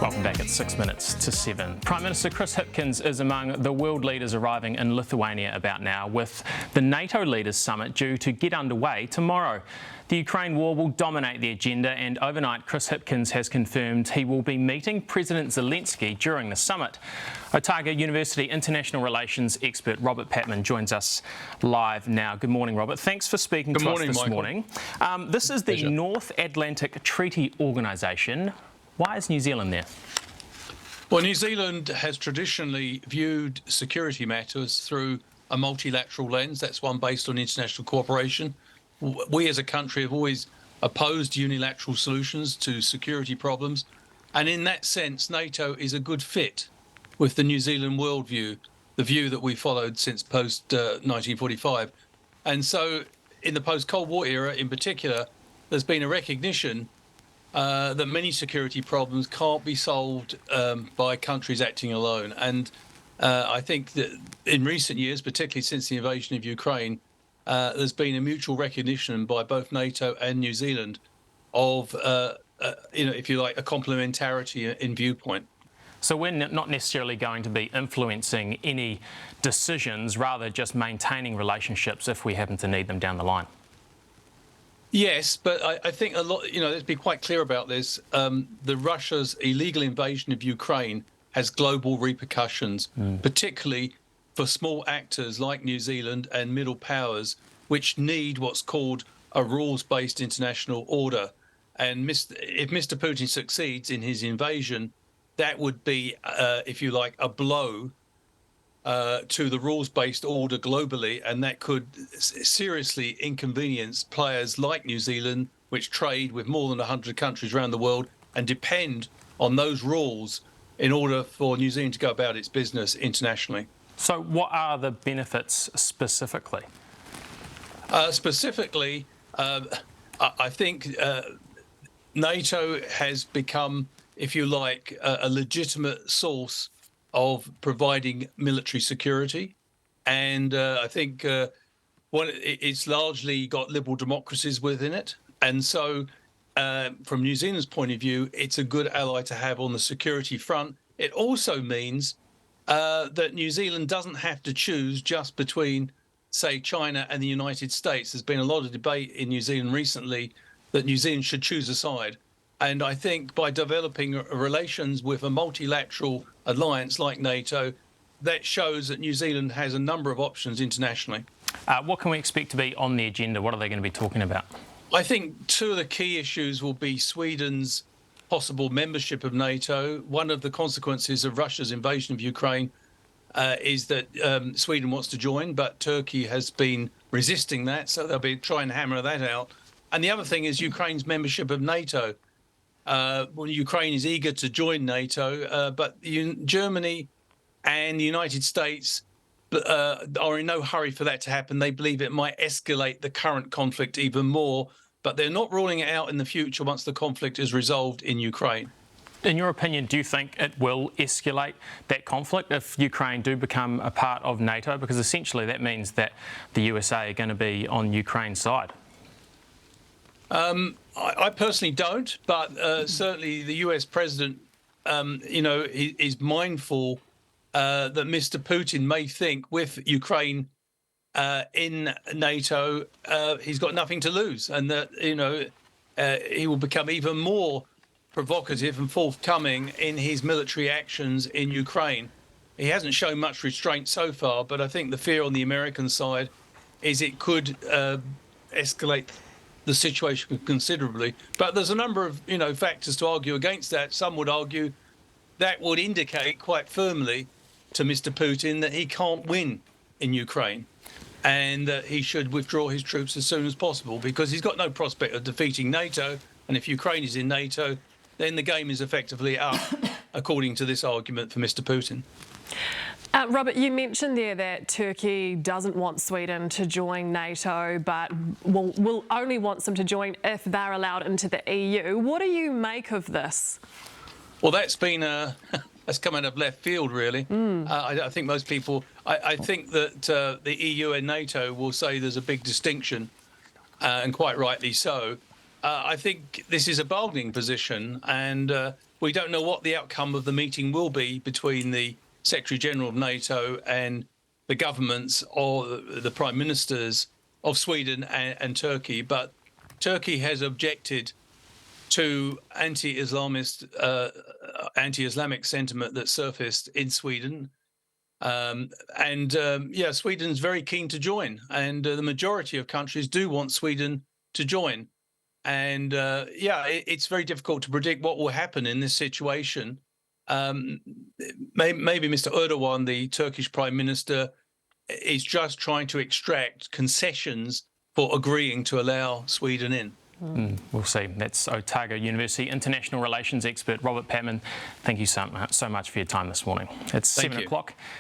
Welcome back at 6 minutes to 7. Prime Minister Chris Hipkins is among the world leaders arriving in Lithuania about now, with the NATO Leaders Summit due to get underway tomorrow. The Ukraine war will dominate the agenda, and overnight Chris Hipkins has confirmed he will be meeting President Zelensky during the summit. Otago University international relations expert Robert Patman joins us live now. Good morning, Robert. Thanks for speaking to us this morning. This is the North Atlantic Treaty Organisation. Why is New Zealand there? Well, New Zealand has traditionally viewed security matters through a multilateral lens. That's one based on international cooperation. We as a country have always opposed unilateral solutions to security problems. And in that sense, NATO is a good fit with the New Zealand worldview, the view that we followed since post-1945. And so in the post-Cold War era in particular, there's been a recognition that many security problems can't be solved by countries acting alone. And I think that in recent years, particularly since the invasion of Ukraine, there's been a mutual recognition by both NATO and New Zealand of, if you like, a complementarity in viewpoint. So we're not necessarily going to be influencing any decisions, rather just maintaining relationships if we happen to need them down the line. Yes, but I think a lot, let's be quite clear about this. The Russia's illegal invasion of Ukraine has global repercussions, particularly for small actors like New Zealand and middle powers, which need what's called a rules-based international order. And if Mr. Putin succeeds in his invasion, that would be, if you like, a blow to the rules-based order globally, and that could seriously inconvenience players like New Zealand, which trade with more than 100 countries around the world and depend on those rules in order for New Zealand to go about its business internationally. So what are the benefits specifically? I think NATO has become, if you like, a legitimate source of providing military security. And I think it's largely got liberal democracies within it. And so from New Zealand's point of view, it's a good ally to have on the security front. It also means that New Zealand doesn't have to choose just between, say, China and the United States. There's been a lot of debate in New Zealand recently that New Zealand should choose a side. And I think by developing relations with a multilateral alliance like NATO, that shows that New Zealand has a number of options internationally. What can we expect to be on the agenda? What are they going to be talking about? I think two of the key issues will be Sweden's possible membership of NATO. One of the consequences of Russia's invasion of Ukraine is that Sweden wants to join, but Turkey has been resisting that, so they'll be trying to hammer that out. And the other thing is Ukraine's membership of NATO. Ukraine is eager to join NATO, but Germany and the United States are in no hurry for that to happen. They believe it might escalate the current conflict even more, but they're not ruling it out in the future once the conflict is resolved in Ukraine. In your opinion, do you think it will escalate that conflict if Ukraine do become a part of NATO? Because essentially that means that the USA are going to be on Ukraine's side. I personally don't, but certainly the US president, is mindful that Mr. Putin may think with Ukraine in NATO, he's got nothing to lose, and that, he will become even more provocative and forthcoming in his military actions in Ukraine. He hasn't shown much restraint so far, but I think the fear on the American side is it could escalate the situation considerably. But there's a number of factors to argue against that. Some would argue that would indicate quite firmly to Mr. Putin that he can't win in Ukraine and that he should withdraw his troops as soon as possible, because he's got no prospect of defeating NATO. And if Ukraine is in NATO, then the game is effectively up, according to this argument for Mr. Putin. Robert, you mentioned there that Turkey doesn't want Sweden to join NATO, but will only want them to join if they're allowed into the EU. What do you make of this? Well, that's been that's come out of left field, really. I think most people, I think that the EU and NATO will say there's a big distinction, and quite rightly so. I think this is a bargaining position, and We don't know what the outcome of the meeting will be between the Secretary General of NATO and the governments or the prime ministers of Sweden and Turkey. But Turkey has objected to anti-Islamist, anti-Islamic sentiment that surfaced in Sweden. Sweden's very keen to join, and the majority of countries do want Sweden to join. And it's very difficult to predict what will happen in this situation. Maybe Mr. Erdogan, the Turkish Prime Minister, is just trying to extract concessions for agreeing to allow Sweden in. We'll see. That's Otago University International Relations expert Robert Patman. Thank you so much for your time this morning. It's 7 o'clock.